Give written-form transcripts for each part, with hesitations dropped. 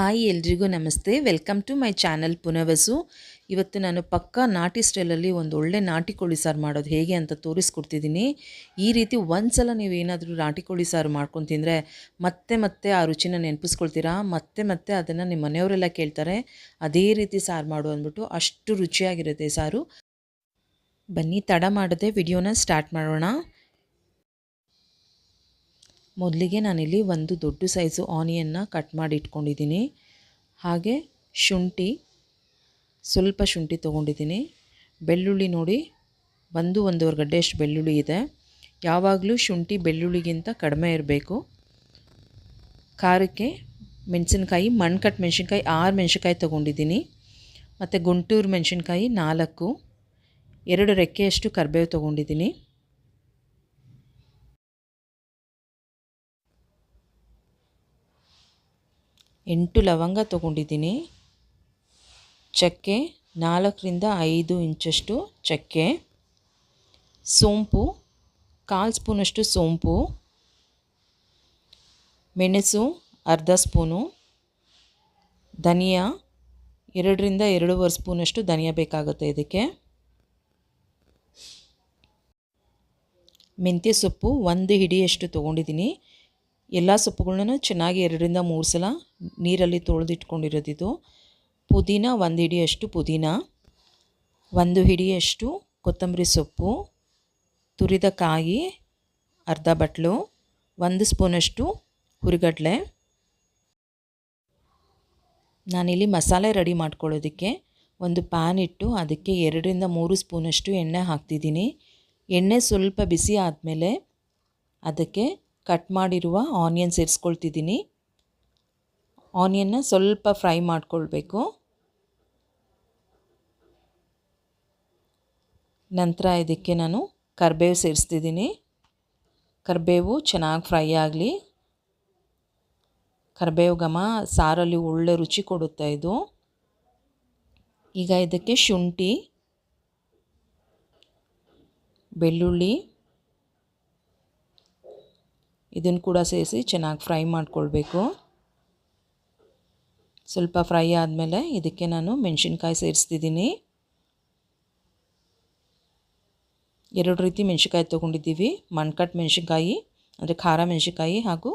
Hi ಎಲ್ರಿಗೂ ನಮಸ್ತೆ. Welcome to my channel Punavasu. ಇವತ್ತು ನಾನು ಪಕ್ಕಾ ನಾಟಿ ಸ್ಟೈಲಲ್ಲಿ ಒಂದು ಒಳ್ಳೆ ನಾಟಿ ಕೋಳಿ ಸಾರು ಮಾಡೋದು ಹೇಗೆ ಅಂತ ತೋರಿಸ್ಕೊಡ್ತಿದ್ದೀನಿ. ಈ ರೀತಿ ಒಂದ್ಸಲ ನೀವು ಏನಾದರೂ ನಾಟಿ ಕೋಳಿ ಸಾರು ಮಾಡ್ಕೊಂಡು ತಿಂದರೆ ಮತ್ತೆ ಮತ್ತೆ ಆ ರುಚಿನ ನೆನಪಿಸ್ಕೊಳ್ತೀರಾ. ಮತ್ತೆ ಮತ್ತೆ ಅದನ್ನು ನಿಮ್ಮ ಮನೆಯವರೆಲ್ಲ ಕೇಳ್ತಾರೆ ಅದೇ ರೀತಿ ಸಾರು ಮಾಡು ಅಂದ್ಬಿಟ್ಟು. ಅಷ್ಟು ರುಚಿಯಾಗಿರುತ್ತೆ ಸಾರು. ಬನ್ನಿ ತಡ ಮಾಡದೆ ವಿಡಿಯೋನ ಸ್ಟಾರ್ಟ್ ಮಾಡೋಣ. ಮೊದಲಿಗೆ ನಾನಿಲ್ಲಿ ಒಂದು ದೊಡ್ಡ ಸೈಜು ಆನಿಯನ್ನ ಕಟ್ ಮಾಡಿ ಇಟ್ಕೊಂಡಿದ್ದೀನಿ. ಹಾಗೆ ಸ್ವಲ್ಪ ಶುಂಠಿ ತೊಗೊಂಡಿದ್ದೀನಿ. ಬೆಳ್ಳುಳ್ಳಿ ನೋಡಿ, ಒಂದೂವರೆ ಗಡ್ಡೆಯಷ್ಟು ಬೆಳ್ಳುಳ್ಳಿ ಇದೆ. ಯಾವಾಗಲೂ ಶುಂಠಿ ಬೆಳ್ಳುಳ್ಳಿಗಿಂತ ಕಡಿಮೆ ಇರಬೇಕು. ಖಾರಕ್ಕೆ ಮೆಣಸಿನ್ಕಾಯಿ, ಮಣ್ಕಟ್ಟು ಮೆಣಸಿನ್ಕಾಯಿ 6 ಮೆಣಸಿನ್ಕಾಯಿ ತೊಗೊಂಡಿದ್ದೀನಿ. ಮತ್ತು ಗುಂಟೂರು ಮೆಣಸಿನ್ಕಾಯಿ 4, 2 ರೆಕ್ಕೆಯಷ್ಟು ಕರಿಬೇವು ತೊಗೊಂಡಿದ್ದೀನಿ. ಎಂಟು ಲವಂಗ ತೊಗೊಂಡಿದ್ದೀನಿ. ಚಕ್ಕೆ 4ರಿಂದ 5 ಇಂಚಷ್ಟು ಚಕ್ಕೆ. ಸೋಂಪು 1/4 ಸ್ಪೂನಷ್ಟು ಸೋಂಪು. ಮೆಣಸು ಅರ್ಧ ಸ್ಪೂನು. ಧನಿಯಾ 2ರಿಂದ 2.5 ಸ್ಪೂನಷ್ಟು ಧನಿಯಾ ಬೇಕಾಗುತ್ತೆ ಇದಕ್ಕೆ. ಮೆಂತ್ಯ ಸೊಪ್ಪು 1 ಹಿಡಿಯಷ್ಟು ತೊಗೊಂಡಿದ್ದೀನಿ. ಎಲ್ಲ ಸೊಪ್ಪುಗಳನ್ನ ಚೆನ್ನಾಗಿ 2ರಿಂದ 3 ಸಲ ನೀರಲ್ಲಿ ತೊಳೆದಿಟ್ಕೊಂಡಿರೋದಿದು. ಪುದೀನ 1 ಹಿಡಿಯಷ್ಟು ಪುದೀನ, 1 ಹಿಡಿಯಷ್ಟು ಕೊತ್ತಂಬರಿ ಸೊಪ್ಪು, ತುರಿದ ಕಾಯಿ ಅರ್ಧ ಬಟ್ಲು, 1 ಸ್ಪೂನಷ್ಟು ಹುರಿಗಡಲೆ. ನಾನಿಲ್ಲಿ ಮಸಾಲೆ ರೆಡಿ ಮಾಡ್ಕೊಳ್ಳೋದಕ್ಕೆ ಒಂದು ಪ್ಯಾನ್ ಇಟ್ಟು ಅದಕ್ಕೆ 2ರಿಂದ 3 ಸ್ಪೂನಷ್ಟು ಎಣ್ಣೆ ಹಾಕ್ತಿದ್ದೀನಿ. ಎಣ್ಣೆ ಸ್ವಲ್ಪ ಬಿಸಿ ಆದಮೇಲೆ ಅದಕ್ಕೆ ಕಟ್ ಮಾಡಿರುವ ಆನಿಯನ್ ಸೇರಿಸ್ಕೊಳ್ತಿದ್ದೀನಿ. ಆನಿಯನ್ನ ಸ್ವಲ್ಪ ಫ್ರೈ ಮಾಡ್ಕೊಳ್ಬೇಕು. ನಂತರ ಇದಕ್ಕೆ ನಾನು ಕರಿಬೇವು ಸೇರಿಸ್ತಿದ್ದೀನಿ. ಕರಿಬೇವು ಚೆನ್ನಾಗಿ ಫ್ರೈ ಆಗಲಿ. ಕರಿಬೇವು ಘಮ ಸಾರಲ್ಲಿ ಒಳ್ಳೆ ರುಚಿ ಕೊಡುತ್ತೆ ಇದು. ಈಗ ಇದಕ್ಕೆ ಶುಂಠಿ, ಬೆಳ್ಳುಳ್ಳಿ ಇದನ್ನು ಕೂಡ ಸೇರಿಸಿ ಚೆನ್ನಾಗಿ ಫ್ರೈ ಮಾಡ್ಕೊಳ್ಬೇಕು. ಸ್ವಲ್ಪ ಫ್ರೈ ಆದಮೇಲೆ ಇದಕ್ಕೆ ನಾನು ಮೆಣಸಿನ್ಕಾಯಿ ಸೇರಿಸ್ತಿದ್ದೀನಿ. 2 ರೀತಿ ಮೆಣಸಿನ್ಕಾಯಿ ತೊಗೊಂಡಿದ್ದೀವಿ. ಮಣ್ಕಟ್ಟು ಮೆಣಸಿನ್ಕಾಯಿ ಅಂದರೆ ಖಾರ ಮೆಣಸಿನ್ಕಾಯಿ ಹಾಗೂ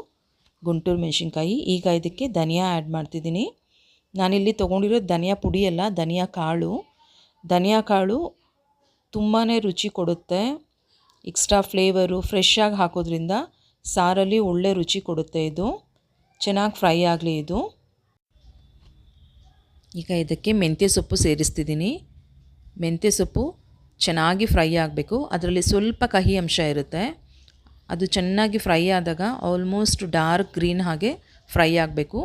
ಗುಂಟೂರು ಮೆಣಸಿನ್ಕಾಯಿ. ಈಗ ಇದಕ್ಕೆ ಧನಿಯಾ ಆ್ಯಡ್ ಮಾಡ್ತಿದ್ದೀನಿ. ನಾನಿಲ್ಲಿ ತೊಗೊಂಡಿರೋದು ಧನಿಯಾ ಪುಡಿ ಅಲ್ಲ, ಧನಿಯಾ ಕಾಳು. ಧನಿಯಾ ಕಾಳು ತುಂಬಾ ರುಚಿ ಕೊಡುತ್ತೆ. ಎಕ್ಸ್ಟ್ರಾ ಫ್ಲೇವರು ಫ್ರೆಶ್ ಆಗಿ ಹಾಕೋದ್ರಿಂದ ಸಾರಲ್ಲಿ ಒಳ್ಳೆ ರುಚಿ ಕೊಡುತ್ತೆ ಇದು. ಚೆನ್ನಾಗಿ ಫ್ರೈ ಆಗಲಿ ಇದು. ಈಗ ಇದಕ್ಕೆ ಮೆಂತ್ಯ ಸೊಪ್ಪು ಸೇರಿಸ್ತಿದ್ದೀನಿ. ಮೆಂತ್ಯ ಸೊಪ್ಪು ಚೆನ್ನಾಗಿ ಫ್ರೈ ಆಗಬೇಕು. ಅದರಲ್ಲಿ ಸ್ವಲ್ಪ ಕಹಿ ಅಂಶ ಇರುತ್ತೆ. ಅದು ಚೆನ್ನಾಗಿ ಫ್ರೈ ಆದಾಗ ಆಲ್ಮೋಸ್ಟ್ ಡಾರ್ಕ್ ಗ್ರೀನ್ ಹಾಗೆ ಫ್ರೈ ಆಗಬೇಕು.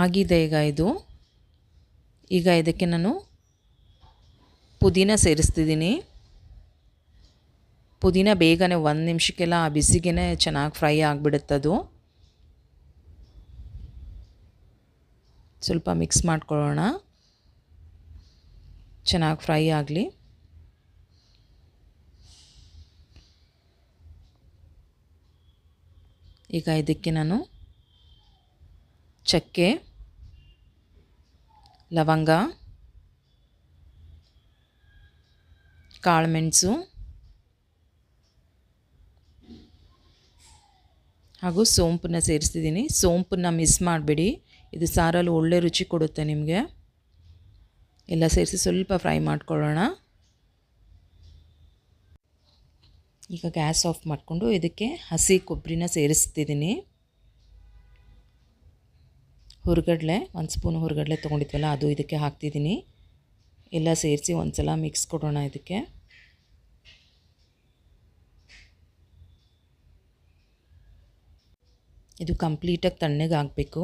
ಆಗಿದೆ ಈಗ ಇದು. ಈಗ ಇದಕ್ಕೆ ನಾನು ಪುದೀನ ಸೇರಿಸ್ತಿದ್ದೀನಿ. ಪುದೀನ ಬೇಗನೆ 1 ನಿಮಿಷಕ್ಕೆಲ್ಲ ಆ ಬಿಸಿಗೆ ಚೆನ್ನಾಗಿ ಫ್ರೈ ಆಗಿಬಿಡುತ್ತದು. ಸ್ವಲ್ಪ ಮಿಕ್ಸ್ ಮಾಡ್ಕೊಳ್ಳೋಣ. ಚೆನ್ನಾಗಿ ಫ್ರೈ ಆಗಲಿ. ಈಗ ಇದಕ್ಕೆ ನಾನು ಚಕ್ಕೆ, ಲವಂಗ, ಕಾಳುಮೆಣಸು ಹಾಗೂ ಸೋಂಪನ್ನ ಸೇರಿಸ್ತಿದ್ದೀನಿ. ಸೋಂಪನ್ನ ಮಿಸ್ ಮಾಡಬೇಡಿ, ಇದು ಸಾರಲ್ಲಿ ಒಳ್ಳೆ ರುಚಿ ಕೊಡುತ್ತೆ ನಿಮಗೆ. ಎಲ್ಲ ಸೇರಿಸಿ ಸ್ವಲ್ಪ ಫ್ರೈ ಮಾಡ್ಕೊಳ್ಳೋಣ. ಈಗ ಗ್ಯಾಸ್ ಆಫ್ ಮಾಡಿಕೊಂಡು ಇದಕ್ಕೆ ಹಸಿ ಕೊಬ್ಬರಿನ ಸೇರಿಸ್ತಿದ್ದೀನಿ. ಹುರಿಗಡಲೆ 1 ಸ್ಪೂನ್ ಹುರಿಗಡಲೆ ತೊಗೊಂಡಿದ್ವಲ್ಲ ಅದು ಇದಕ್ಕೆ ಹಾಕ್ತಿದ್ದೀನಿ. ಎಲ್ಲ ಸೇರಿಸಿ ಒಂದು ಸಲ ಮಿಕ್ಸ್ ಕೊಡೋಣ ಇದಕ್ಕೆ. ಇದು ಕಂಪ್ಲೀಟಾಗಿ ತಣ್ಣಗೆ ಆಗಬೇಕು.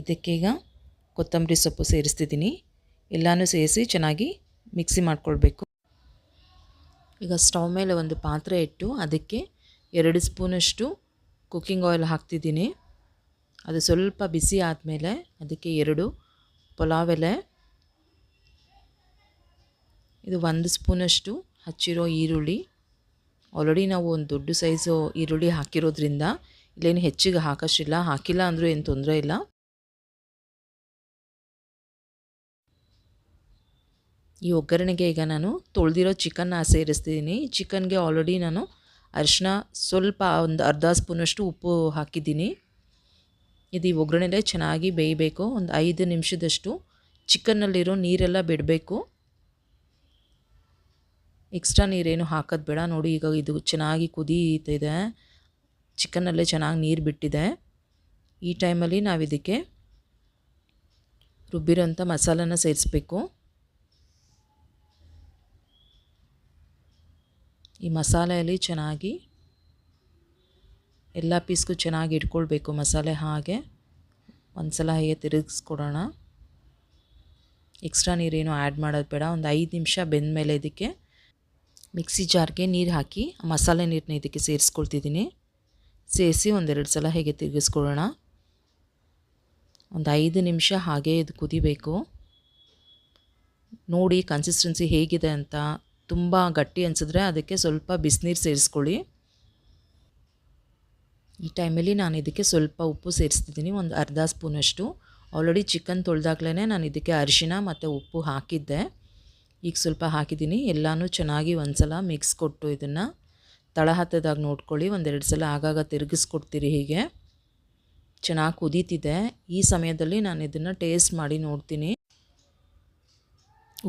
ಇದಕ್ಕೀಗ ಕೊತ್ತಂಬರಿ ಸೊಪ್ಪು ಸೇರಿಸ್ತಿದ್ದೀನಿ. ಎಲ್ಲನೂ ಸೇರಿಸಿ ಚೆನ್ನಾಗಿ ಮಿಕ್ಸಿ ಮಾಡ್ಕೊಳ್ಬೇಕು. ಈಗ ಸ್ಟವ್ ಮೇಲೆ ಒಂದು ಪಾತ್ರೆ ಇಟ್ಟು ಅದಕ್ಕೆ 2 ಸ್ಪೂನಷ್ಟು ಕುಕ್ಕಿಂಗ್ ಆಯಿಲ್ ಹಾಕ್ತಿದ್ದೀನಿ. ಅದು ಸ್ವಲ್ಪ ಬಿಸಿ ಆದಮೇಲೆ ಅದಕ್ಕೆ 2 ಪಲಾವ್ ಎಲೆ, ಇದು 1 ಸ್ಪೂನಷ್ಟು ಹಚ್ಚಿರೋ ಈರುಳ್ಳಿ. ಆಲ್ರೆಡಿ ನಾವು ಒಂದು ದೊಡ್ಡ ಸೈಜು ಈರುಳ್ಳಿ ಹಾಕಿರೋದ್ರಿಂದ ಇಲ್ಲೇನು ಹೆಚ್ಚಿಗೆ ಹಾಕೋಷ್ಟಿಲ್ಲ, ಹಾಕಿಲ್ಲ ಅಂದರೂ ಏನು ತೊಂದರೆ ಇಲ್ಲ. ಈ ಒಗ್ಗರಣೆಗೆ ಈಗ ನಾನು ತೊಳೆದಿರೋ ಚಿಕನ್ನ ಸೇರಿಸ್ತಿದ್ದೀನಿ. ಚಿಕನ್ಗೆ ಆಲ್ರೆಡಿ ನಾನು ಅರಿಶಿನ ಸ್ವಲ್ಪ ಒಂದು ಅರ್ಧ ಸ್ಪೂನಷ್ಟು ಉಪ್ಪು ಹಾಕಿದ್ದೀನಿ. ಇದು ಈ ಒಗ್ಗರಣೆಲೇ ಚೆನ್ನಾಗಿ ಬೇಯಬೇಕು. ಒಂದು 5 ನಿಮಿಷದಷ್ಟು ಚಿಕನ್ನಲ್ಲಿರೋ ನೀರೆಲ್ಲ ಬಿಡಬೇಕು. ಎಕ್ಸ್ಟ್ರಾ ನೀರೇನು ಹಾಕೋದು ಬೇಡ. ನೋಡಿ ಈಗ ಇದು ಚೆನ್ನಾಗಿ ಕುದೀತಿದೆ, ಚಿಕನ್ನಲ್ಲೇ ಚೆನ್ನಾಗಿ ನೀರು ಬಿಟ್ಟಿದೆ. ಈ ಟೈಮಲ್ಲಿ ನಾವು ಇದಕ್ಕೆ ರುಬ್ಬಿರೋಂಥ ಮಸಾಲನ ಸೇರಿಸ್ಬೇಕು. ಈ ಮಸಾಲೆಯಲ್ಲಿ ಚೆನ್ನಾಗಿ ಎಲ್ಲ ಪೀಸ್ಗೂ ಚೆನ್ನಾಗಿ ಇಟ್ಕೊಳ್ಬೇಕು ಮಸಾಲೆ. ಹಾಗೆ ಒಂದು ಸಲ ಹೇಗೆ ತಿರುಗಿಸ್ಕೊಡೋಣ. ಎಕ್ಸ್ಟ್ರಾ ನೀರೇನು ಆ್ಯಡ್ ಮಾಡೋದು ಬೇಡ. ಒಂದು 5 ನಿಮಿಷ ಬೆಂದ ಮೇಲೆ ಇದಕ್ಕೆ ಮಿಕ್ಸಿ ಜಾರ್ಗೆ ನೀರು ಹಾಕಿ ಮಸಾಲೆ ನೀರನ್ನ ಇದಕ್ಕೆ ಸೇರಿಸ್ಕೊಳ್ತಿದ್ದೀನಿ. ಸೇರಿಸಿ ಒಂದೆರಡು ಸಲ ಹೇಗೆ ತಿರುಗಿಸ್ಕೊಡೋಣ. ಒಂದು 5 ನಿಮಿಷ ಹಾಗೆ ಇದು ಕುದಿಬೇಕು. ನೋಡಿ ಕನ್ಸಿಸ್ಟೆನ್ಸಿ ಹೇಗಿದೆ ಅಂತ. ತುಂಬ ಗಟ್ಟಿ ಅನಿಸಿದ್ರೆ ಅದಕ್ಕೆ ಸ್ವಲ್ಪ ಬಿಸಿನೀರು ಸೇರಿಸ್ಕೊಳ್ಳಿ. ಈ ಟೈಮಲ್ಲಿ ನಾನು ಇದಕ್ಕೆ ಸ್ವಲ್ಪ ಉಪ್ಪು ಸೇರಿಸ್ತಿದ್ದೀನಿ, ಒಂದು ಅರ್ಧ ಸ್ಪೂನಷ್ಟು. ಆಲ್ರೆಡಿ ಚಿಕನ್ ತೊಳೆದಾಗಲೇ ನಾನು ಇದಕ್ಕೆ ಅರಿಶಿನ ಮತ್ತು ಉಪ್ಪು ಹಾಕಿದ್ದೆ. ಈಗ ಸ್ವಲ್ಪ ಹಾಕಿದ್ದೀನಿ. ಎಲ್ಲನೂ ಚೆನ್ನಾಗಿ ಒಂದು ಸಲ ಮಿಕ್ಸ್ ಕೊಟ್ಟು ಇದನ್ನು ತಳ ಹತ್ತದಾಗ ನೋಡ್ಕೊಳ್ಳಿ. ಒಂದೆರಡು ಸಲ ಆಗಾಗ ತಿರುಗಿಸ್ಕೊಡ್ತೀರಿ. ಹೀಗೆ ಚೆನ್ನಾಗಿ ಕುದೀತಿದೆ. ಈ ಸಮಯದಲ್ಲಿ ನಾನು ಇದನ್ನು ಟೇಸ್ಟ್ ಮಾಡಿ ನೋಡ್ತೀನಿ.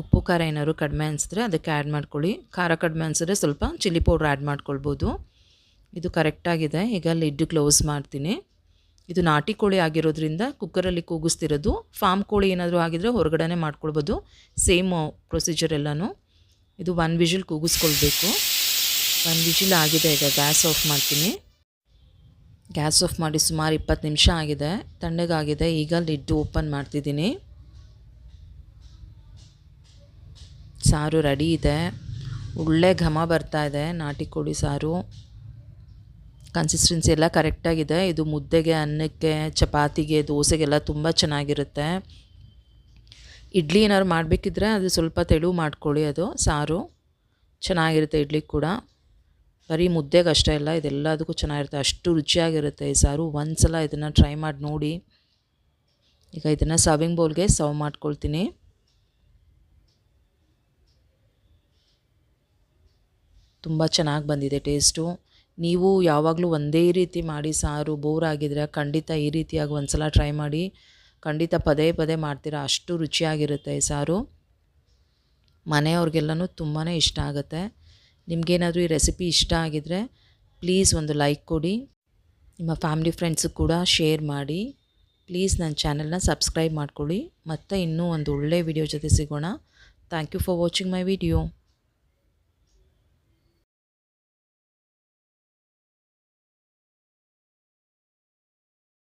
ಉಪ್ಪು ಖಾರ ಏನಾದ್ರು ಕಡಿಮೆ ಅನಿಸಿದ್ರೆ ಅದಕ್ಕೆ ಆ್ಯಡ್ ಮಾಡ್ಕೊಳ್ಳಿ. ಖಾರ ಕಡಿಮೆ ಅನಿಸಿದ್ರೆ ಸ್ವಲ್ಪ ಚಿಲ್ಲಿ ಪೌಡ್ರ್ ಆ್ಯಡ್ ಮಾಡ್ಕೊಳ್ಬೋದು. ಇದು ಕರೆಕ್ಟಾಗಿದೆ. ಈಗ ಲಿಡ್ ಕ್ಲೋಸ್ ಮಾಡ್ತೀನಿ. ಇದು ನಾಟಿ ಕೋಳಿ ಆಗಿರೋದ್ರಿಂದ ಕುಕ್ಕರಲ್ಲಿ ಕೂಗಿಸ್ತಿರೋದು. ಫಾರ್ಮ್ ಕೋಳಿ ಏನಾದರೂ ಆಗಿದ್ರೆ ಹೊರಗಡೆ ಮಾಡ್ಕೊಳ್ಬೋದು. ಸೇಮ್ ಪ್ರೊಸೀಜರ್ ಎಲ್ಲನೂ. ಇದು 1 ವಿಷಿಲ್ ಕೂಗಿಸ್ಕೊಳ್ಬೇಕು. 1 ವಿಷಿಲ್ ಆಗಿದೆ. ಈಗ ಗ್ಯಾಸ್ ಆಫ್ ಮಾಡ್ತೀನಿ. ಗ್ಯಾಸ್ ಆಫ್ ಮಾಡಿ ಸುಮಾರು 20 ನಿಮಿಷ ಆಗಿದೆ, ತಣ್ಣಗಾಗಿದೆ. ಈಗ ಲಿಡ್ ಓಪನ್ ಮಾಡ್ತಿದ್ದೀನಿ. ಸಾರು ರೆಡಿ ಇದೆ. ಒಳ್ಳೆ ಘಮ ಬರ್ತಾ ಇದೆ. ನಾಟಿ ಕೋಳಿ ಸಾರು ಕನ್ಸಿಸ್ಟೆನ್ಸಿ ಎಲ್ಲ ಕರೆಕ್ಟಾಗಿದೆ. ಇದು ಮುದ್ದೆಗೆ, ಅನ್ನಕ್ಕೆ, ಚಪಾತಿಗೆ, ದೋಸೆಗೆಲ್ಲ ತುಂಬ ಚೆನ್ನಾಗಿರುತ್ತೆ. ಇಡ್ಲಿ ಏನಾದ್ರು ಮಾಡಬೇಕಿದ್ರೆ ಅದು ಸ್ವಲ್ಪ ತೆಳು ಮಾಡ್ಕೊಳ್ಳಿ. ಅದು ಸಾರು ಚೆನ್ನಾಗಿರುತ್ತೆ ಇಡ್ಲಿ ಕೂಡ. ಬರೀ ಮುದ್ದೆಗೆ ಅಷ್ಟೇ ಇಲ್ಲ, ಇದೆಲ್ಲದಕ್ಕೂ ಚೆನ್ನಾಗಿರುತ್ತೆ. ಅಷ್ಟು ರುಚಿಯಾಗಿರುತ್ತೆ ಈ ಸಾರು. ಒಂದು ಸಲ ಇದನ್ನು ಟ್ರೈ ಮಾಡಿ ನೋಡಿ. ಈಗ ಇದನ್ನು ಸರ್ವಿಂಗ್ ಬೌಲ್ಗೆ ಸರ್ವ್ ಮಾಡ್ಕೊಳ್ತೀನಿ. ತುಂಬ ಚೆನ್ನಾಗಿ ಬಂದಿದೆ ಟೇಸ್ಟು. ನೀವು ಯಾವಾಗಲೂ ಒಂದೇ ರೀತಿ ಮಾಡಿ ಸಾರು ಬೋರ್ ಆಗಿದ್ರೆ ಖಂಡಿತ ಈ ರೀತಿಯಾಗಿ ಒಂದು ಸಲ ಟ್ರೈ ಮಾಡಿ. ಖಂಡಿತ ಪದೇ ಪದೇ ಮಾಡ್ತೀರಾ, ಅಷ್ಟು ರುಚಿಯಾಗಿರುತ್ತೆ ಈ ಸಾರು. ಮನೆಯವ್ರಿಗೆಲ್ಲನೂ ತುಂಬಾ ಇಷ್ಟ ಆಗುತ್ತೆ. ನಿಮಗೇನಾದರೂ ಈ ರೆಸಿಪಿ ಇಷ್ಟ ಆಗಿದರೆ ಪ್ಲೀಸ್ ಒಂದು ಲೈಕ್ ಕೊಡಿ. ನಿಮ್ಮ ಫ್ಯಾಮಿಲಿ ಫ್ರೆಂಡ್ಸಿಗೆ ಕೂಡ ಶೇರ್ ಮಾಡಿ. ಪ್ಲೀಸ್ ನನ್ನ ಚಾನಲ್ನ ಸಬ್ಸ್ಕ್ರೈಬ್ ಮಾಡ್ಕೊಳ್ಳಿ. ಮತ್ತು ಇನ್ನೂ ಒಂದು ಒಳ್ಳೆಯ ವಿಡಿಯೋ ಜೊತೆ ಸಿಗೋಣ. Thank you for watching my video.